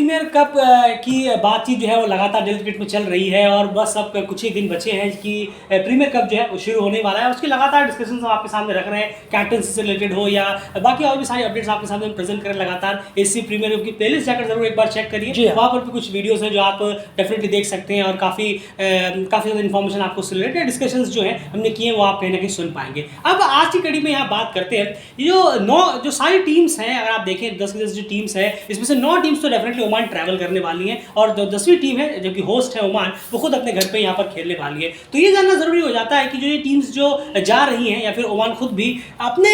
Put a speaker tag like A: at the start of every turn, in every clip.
A: Premiere cup की बातचीत जो है वो लगातार डेली क्रिकेट में चल रही है और बस अब कुछ ही दिन बचे हैं कि प्रीमियर कप जो है वो शुरू होने वाला है। उसकी लगातार डिस्कशंस हम आपके सामने रख रहे हैं, कैप्टनसी से रिलेटेड हो या बाकी और भी सारी अपडेट्स आपके सामने हम प्रेजेंट करें लगातार। एसी प्रीमियर कप की प्लेलिस्ट जाकर जरूर एक बार चेक करिए, वहाँ पर भी कुछ वीडियोस हैं जो आप डेफिनेटली देख सकते हैं और काफ़ी ज़्यादा इन्फॉर्मेशन आपको उससे रिलेटेड डिस्कशंस जो हैं हमने किए वो आप कहीं ना कहीं सुन पाएंगे। अब आज की कड़ी में यहाँ बात करते हैं, ये जो सारी टीम्स हैं, अगर आप देखें 10 की 10 जो टीम्स हैं इसमें से 9 टीम्स तो डेफिनेटली ओमान ट्रैवल करने वाली हैं और जो 10वीं टीम है जो कि होस्ट है ओमान, वो खुद अपने घर पे यहाँ पर खेलने वाली है। तो ये जानना जरूरी हो जाता है कि जो ये टीम्स जो जा रही हैं या फिर ओमान खुद भी अपने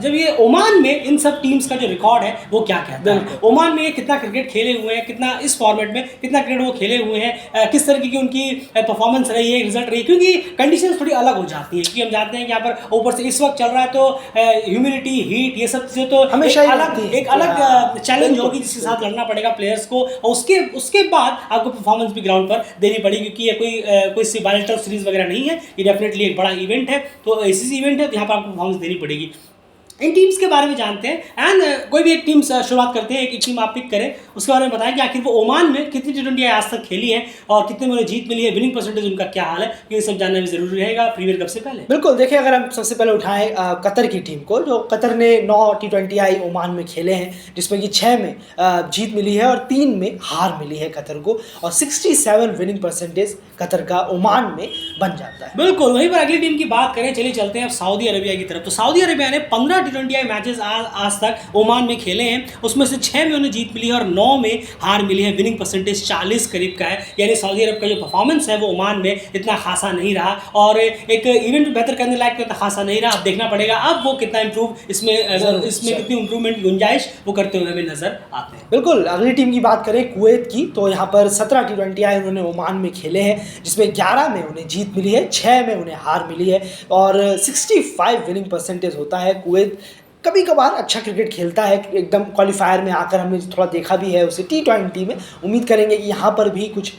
A: जब ये ओमान में इन सब टीम्स का जो रिकॉर्ड है वो क्या कहता है, ओमान में ये कितना क्रिकेट खेले हुए हैं, कितना इस फॉर्मेट में कितना क्रिकेट वो खेले हुए हैं, किस तरीके की उनकी परफॉर्मेंस रही है, रिजल्ट रही है, क्योंकि कंडीशंस थोड़ी अलग हो जाती हैं। क्योंकि हम जानते हैं कि यहाँ पर ऊपर से इस वक्त चल रहा है तो ह्यूमिडिटी, हीट, ये सब चीज़ें तो हमेशा एक अलग चैलेंज होगी जिसके साथ लड़ना पड़ेगा प्लेयर्स को। और उसके बाद आपको परफॉर्मेंस भी ग्राउंड पर देनी पड़ेगी, क्योंकि ये कोई बायोलेटरल सीरीज वगैरह नहीं है, ये डेफिनेटली एक बड़ा इवेंट है। तो ऐसी इवेंट है तो यहाँ पर आपको परफॉर्मेंस देनी पड़ेगी। इन टीम्स के बारे में जानते हैं एंड कोई भी एक टीम शुरुआत करते हैं, एक टीम आप पिक करें, उसके बारे में बताएं कि आखिर वो ओमान में कितनी T20 आज तक खेली है और कितने में उन्हें जीत मिली है, विनिंग परसेंटेज उनका क्या हाल है, ये सब जानना भी जरूरी रहेगा प्रीमियर कप से पहले।
B: बिल्कुल, देखिए अगर हम सबसे पहले उठाएं कतर की टीम को, जो कतर ने 9 T20 ओमान में खेले हैं, जिसमें कि 6 में जीत मिली है और 3 में हार मिली है कतर को, और 67 विनिंग परसेंटेज कतर का ओमान में बन जाता है।
A: बिल्कुल, वहीं पर अगली टीम की बात करें, चलिए चलते हैं अब सऊदी अरेबिया की तरफ। तो सऊदी अरेबिया ने 15 T20 मैचेस आज तक ओमान में खेले हैं, उसमें से 6 में उन्हें जीत मिली है और 9 में हार मिली है। विनिंग परसेंटेज 40 करीब का है, यानी सऊदी अरब का जो परफॉर्मेंस है वो ओमान में इतना खासा नहीं रहा और एक इवेंट बेहतर करने लायक इतना खासा नहीं रहा। अब देखना पड़ेगा अब वो कितना इंप्रूव इसमें कितनी इंप्रूवमेंट की गुंजाइश वो करते हुए हमें नजर आते हैं।
B: बिल्कुल, अगली टीम की बात करें कुवैत की, तो यहाँ पर 17 T20 उन्होंने ओमान में खेले हैं, जिसमें 11 में उन्हें जीत मिली है, 6 में उन्हें हार मिली है और 65 विनिंग परसेंटेज होता है। कुवैत कभी कभार अच्छा क्रिकेट खेलता है, एकदम क्वालिफायर में आकर हमने थोड़ा देखा भी है उसे T20 में। उम्मीद करेंगे कि यहाँ पर भी कुछ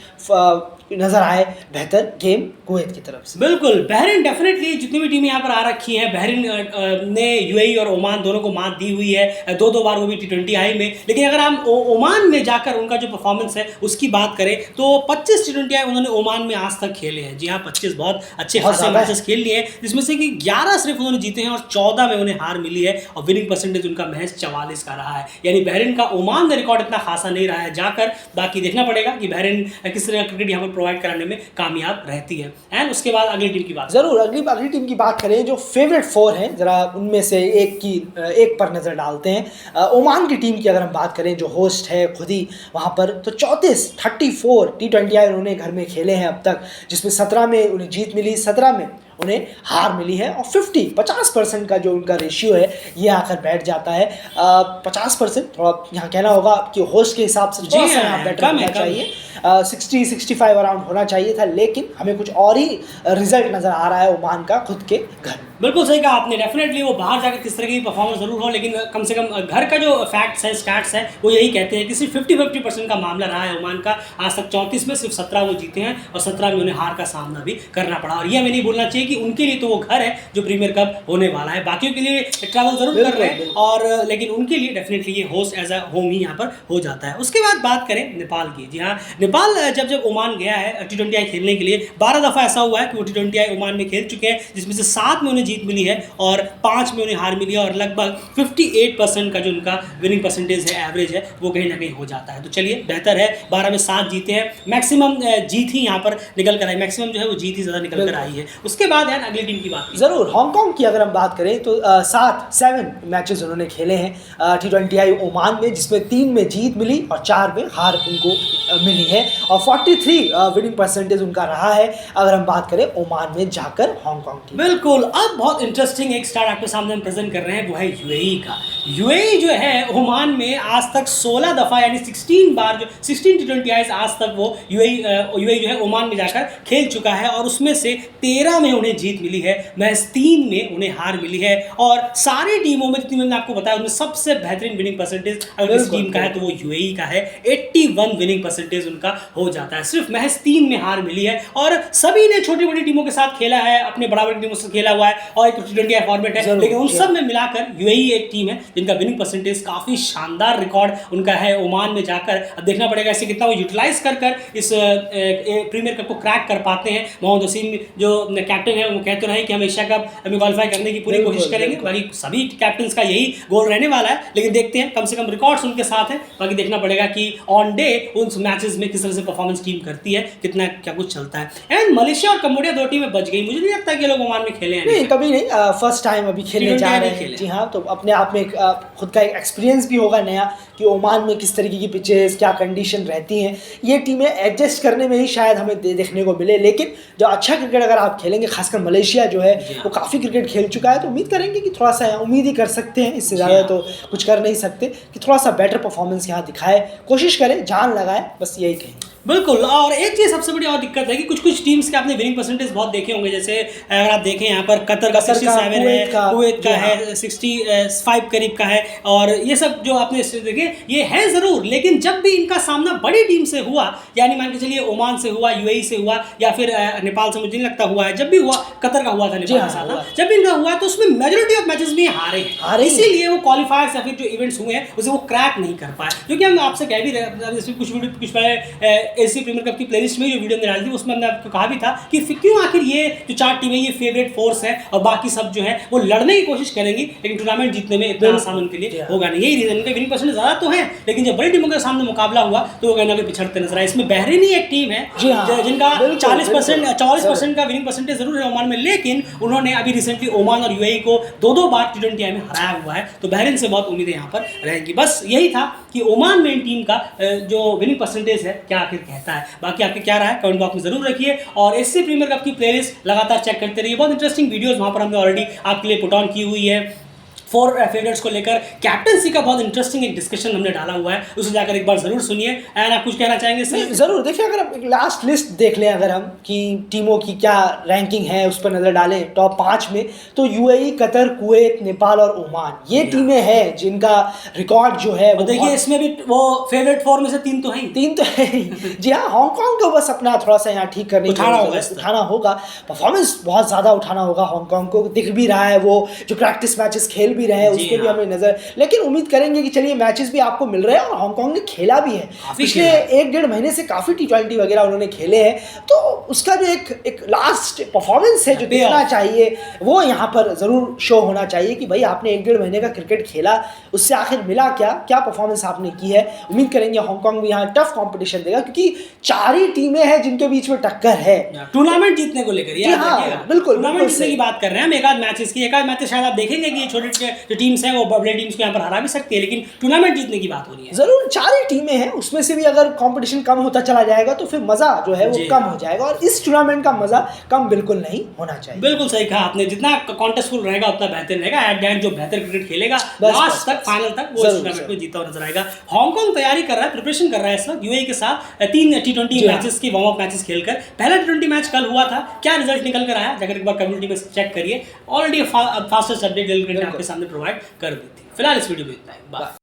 B: नजर आए बेहतर गेम कुवैत की तरफ से।
A: बिल्कुल, बहरीन डेफिनेटली जितनी भी टीमें यहाँ पर आ रखी हैं, बहरीन ने यूएई और ओमान दोनों को मात दी हुई है, 2-2 बार वो भी T20 में। लेकिन अगर हम ओमान में जाकर उनका जो परफॉर्मेंस है उसकी बात करें तो 25 T20 उन्होंने ओमान में आज तक खेले हैं। जी हाँ, 25 बहुत अच्छे खासे मैचेस खेल लिए हैं, जिसमें से कि 11 सिर्फ उन्होंने जीते हैं और 14 में उन्हें हार मिली है और विनिंग परसेंटेज उनका महज 44 का रहा है। यानी बहरीन का ओमान में रिकॉर्ड इतना खासा नहीं रहा है जाकर, बाकी देखना पड़ेगा कि बहरीन किस तरह का क्रिकेट यहाँ पर प्रोवाइड कराने में कामयाब रहती है। एंड उसके बाद अगली टीम की बात,
B: जरूर अगली टीम की बात करें, जो फेवरेट 4 हैं, जरा उनमें से एक पर नजर डालते हैं। ओमान की टीम की अगर हम बात करें, जो होस्ट है खुद ही वहाँ पर, तो 34 T20 उन्होंने घर में खेले हैं अब तक, जिसमें 17 में उन्हें जीत मिली, 17 में उन्हें हार मिली है और 50% का जो उनका रेशियो है ये आकर बैठ जाता है। 50% थोड़ा यहाँ कहना होगा कि होस्ट के हिसाब से थोड़ा सा यहाँ बेटर होना चाहिए, 60-65 अराउंड होना चाहिए था, लेकिन हमें कुछ और ही रिजल्ट नज़र आ रहा है ओमान का खुद के घर।
A: बिल्कुल सही कहा आपने, डेफिनेटली वो बाहर जाकर किस तरह की परफॉर्मेंस जरूर हो, लेकिन कम से कम घर का जो फैक्ट्स है, स्टैट्स है, वो यही कहते हैं कि सिर्फ 50% का मामला रहा है ओमान का। आज तक 34 में सिर्फ 17 वो जीते हैं और 17 में उन्हें हार का सामना भी करना पड़ा। और ये हमें नहीं भूलना चाहिए कि उनके लिए तो वो घर है जो प्रीमियर कप होने वाला है, बाकियों के लिए ट्रैवल जरूर कर रहे हैं और लेकिन उनके लिए डेफिनेटली ये होस्ट एज अ होम ही यहाँ पर हो जाता है। उसके बाद बात करें नेपाल की, जी हाँ, नेपाल जब ओमान गया है T20 खेलने के लिए, 12 दफ़ा ऐसा हुआ है कि वो T20 ओमान में खेल चुके हैं, जिसमें से 7 में उन्हें जीत मिली है और 5 में उन्हें हार मिली है और लगभग 58% का जो उनका विनिंग परसेंटेज है, एवरेज है, वो कहीं ना कहीं हो जाता है। तो चलिए बेहतर है, 12 में 7 जीते हैं, मैक्सिमम जीत ही यहाँ पर निकल कर आई, मैक्सिमम जो है वो जीत ही ज़्यादा निकल कर आई है। उसके बाद है अगली टीम की बात,
B: जरूर हांगकांग की अगर हम बात करें तो 7 मैचेस उन्होंने खेले हैं T20 ओमान में, जिसमें 3 में जीत मिली और 4 में हार उनको मिली है और 43 विनिंग परसेंटेज उनका रहा है अगर हम बात करें ओमान में जाकर हांगकांग की।
A: बिल्कुल, अब बहुत इंटरेस्टिंग एक स्टार्ट आपके सामने हम प्रेजेंट कर रहे हैं, वो है यूएई का। यूएई जो है ओमान में आज तक 16 दफ़ा यानी 16 बार, जो 16 T20 आज तक वो यूएई जो है ओमान में जाकर खेल चुका है और उसमें से 13 में उन्हें जीत मिली है, महज 3 में उन्हें हार मिली है। और सारी टीमों में जितनी मैंने आपको बताया उनमें सबसे बेहतरीन विनिंग परसेंटेज अगर इस टीम का है तो वो यूएई का है, 81 विनिंग परसेंटेज उनका हो जाता है। सिर्फ महज 3 में हार मिली है और सभी ने छोटी बड़ी टीमों के साथ खेला है, अपने बड़ा बड़ी टीमों से खेला हुआ है और एक T20 फॉर्मेट है, लेकिन उन सब में मिलाकर यूएई एक टीम है जिनका विनिंग परसेंटेज काफ़ी शानदार रिकॉर्ड उनका है ओमान में जाकर। अब देखना पड़ेगा इसे कितना वो यूटिलाइज कर इस प्रीमियर कप को क्रैक कर पाते हैं। मोहम्मद वसीम जो कैप्टन है वो कहते रहे कि हम एशिया कप में क्वालिफाई करने की पूरी कोशिश करेंगे, बाकी सभी कैप्टन का यही गोल रहने वाला है, लेकिन देखते हैं कम से कम रिकॉर्ड्स उनके साथ हैं। बाकी देखना पड़ेगा कि ऑन डे उन मैचेस में किस तरह से परफॉर्मेंस टीम करती है, कितना क्या कुछ चलता है। एंड मलेशिया और कंबोडिया 2 टीमें बच गई, मुझे नहीं लगता कि लोग ओमान में खेले हैं।
B: नहीं, कभी नहीं, फर्स्ट टाइम अभी खेलने जा रहे हैं। जी हाँ, तो अपने आप में खुद का एक एक्सपीरियंस भी होगा नया कि ओमान में किस तरीके की पिचेस, क्या कंडीशन रहती हैं, ये टीमें एडजस्ट करने में ही शायद हमें देखने को मिले। लेकिन जो अच्छा क्रिकेट अगर आप खेलेंगे, खासकर मलेशिया जो है वो काफ़ी क्रिकेट खेल चुका है, तो उम्मीद करेंगे कि थोड़ा सा उम्मीद ही कर सकते हैं, इससे ज़्यादा तो कुछ कर नहीं सकते, कि थोड़ा सा बेटर परफॉर्मेंस यहाँ दिखाए, कोशिश करें, जान लगाए, बस यही कहेंगे।
A: बिल्कुल। और एक चीज़ सबसे बड़ी और दिक्कत है कि कुछ टीम्स के आपने विनिंग परसेंटेज बहुत देखे होंगे, जैसे अगर आप देखें यहाँ पर कतर का 67 है, कुवैत का है 65 करीब का है, और ये सब जो आपने देखे ये है ज़रूर, लेकिन जब भी इनका सामना बड़ी टीम से हुआ, यानी मान के चलिए ओमान से हुआ, यूएई से हुआ, या फिर नेपाल से मुझे नहीं लगता हुआ है, जब भी हुआ, कतर का हुआ था नेपाल के साथ, जब भी इनका हुआ तो उसमें मेजोरिटी ऑफ मैचेस में हारे हैं, इसीलिए वो क्वालिफायर्स या फिर जो इवेंट्स हुए हैं उसे वो क्रैक नहीं कर पाए। क्योंकि हम आपसे कह भी रहे कुछ पहले एसी प्रीमियर कप की प्लेलिस्ट में जो वीडियो हमने डाली थी उसमें हमने आपको कहा भी था कि क्यों आखिर ये जो 4 टीमें ये फेवरेट फोर्स है और बाकी सब जो है वो लड़ने की कोशिश करेंगी, लेकिन टूर्नामेंट जीतने में इतना आसान उनके लिए होगा नहीं। यही रीजन, उनके विनिंग परसेंटेज ज़्यादा तो है, लेकिन जब बड़ी टीमों के सामने मुकाबला हुआ तो वो कहना भी पिछड़ते नजर आए। इसमें बहरीन ही एक टीम है जिनका 44% का विनिंग परसेंटेज जरूर है ओमान में, लेकिन उन्होंने अभी रिसेंटली ओमान और यूएई को 2-2 बार T20 में हराया हुआ है, तो बहरीन से बहुत उम्मीदें यहाँ पर रहेंगी। बस यही था कि ओमान में इन टीम का जो विनिंग परसेंटेज है क्या आखिर कहता है। बाकी आपके क्या रहा है कमेंट बॉक्स में जरूर रखिए, और एससी प्रीमियर कप की प्लेलिस्ट लगातार चेक करते रहिए। बहुत इंटरेस्टिंग वीडियोस वहां पर हमने ऑलरेडी आपके लिए पुट ऑन की हुई है। 4 फेवरेट्स को लेकर कैप्टनसी का बहुत इंटरेस्टिंग एक डिस्कशन हमने डाला हुआ है, उसे जाकर एक बार जरूर सुनिए। एंड आप कुछ कहना चाहेंगे सर?
B: जरूर। देखिए, अगर आप लास्ट लिस्ट देख लें अगर हम कि टीमों की क्या रैंकिंग है उस पर नजर डालें टॉप 5 में, तो यूएई, कतर, कुवैत, नेपाल और ओमान ये टीमें हैं जिनका रिकॉर्ड जो है वो
A: देखिए इसमें भी वो फेवरेट 4 में से 3 तो हैं,
B: 3 तो है। जी हाँ, हांगकांग को बस अपना थोड़ा सा यहाँ ठीक करने उठाना होगा, परफॉर्मेंस बहुत ज़्यादा उठाना होगा हांगकांग को। दिख भी रहा है वो जो प्रैक्टिस मैचेस खेल भी रहे हैं उसको भी हमें नजर, लेकिन उम्मीद करेंगे कि चलिए मैचेस भी आपको मिल रहे हैं, और हांगकांग ने खेला भी है पिछले 1-1.5 महीने से, काफ़ी T20 वगैरह उन्होंने खेले हैं, तो उसका जो एक लास्ट परफॉर्मेंस है जो देखना चाहिए वो यहाँ पर ज़रूर शो होना चाहिए कि भाई आपने 1-1.5 महीने का क्रिकेट खेला, उससे आखिर मिला क्या परफॉर्मेंस आपने की है। उम्मीद करेंगे हांगकांग भी यहाँ टफ कॉम्पिटिशन देगा, क्योंकि 4 ही टीमें हैं जिनके बीच में टक्कर है
A: टूर्नामेंट जीतने को लेकर।
B: बिल्कुल
A: टूर्नामेंट जीतने की बात कर रहे हैं हम, एक आध मैचेस शायद आप देखेंगे कि छोटे जो टीम्स हैं वो बड़े टीम्स को यहाँ पर हरा भी सकती है, लेकिन टूर्नामेंट जीतने की बात हो रही है।
B: जरूर 4 ही टीमें हैं, उसमें से भी अगर कंपटीशन कम होता चला जाएगा तो फिर मजा जो है वो कम हो जाएगा, और इस टूर्नामेंट का मजा कम बिल्कुल नहीं होना चाहिए।
A: बिल्कुल सही कहा आपने, जितना कॉन्टेस्टफुल रहेगा उतना बेहतर रहेगा। एट द एंड जो बेहतर क्रिकेट खेलेगा लास्ट तक, फाइनल तक, वो इस टूर्नामेंट में जीता हुआ नजर आएगा। हांगकांग तैयारी कर रहा है, प्रिपरेशन कर रहा है इस वक्त यूएई के साथ 3 T20 मैचेस की वार्म अप मैचेस खेलकर। पहला T20 मैच कल हुआ था, क्या रिजल्ट निकल कर आया जाकर एक बार कम्युनिटी में चेक करिए। ऑलरेडी फास्टेस्ट अपडेट आपके सामने प्रोवाइड कर दी थी। फिलहाल इस वीडियो में इतना है, बाय।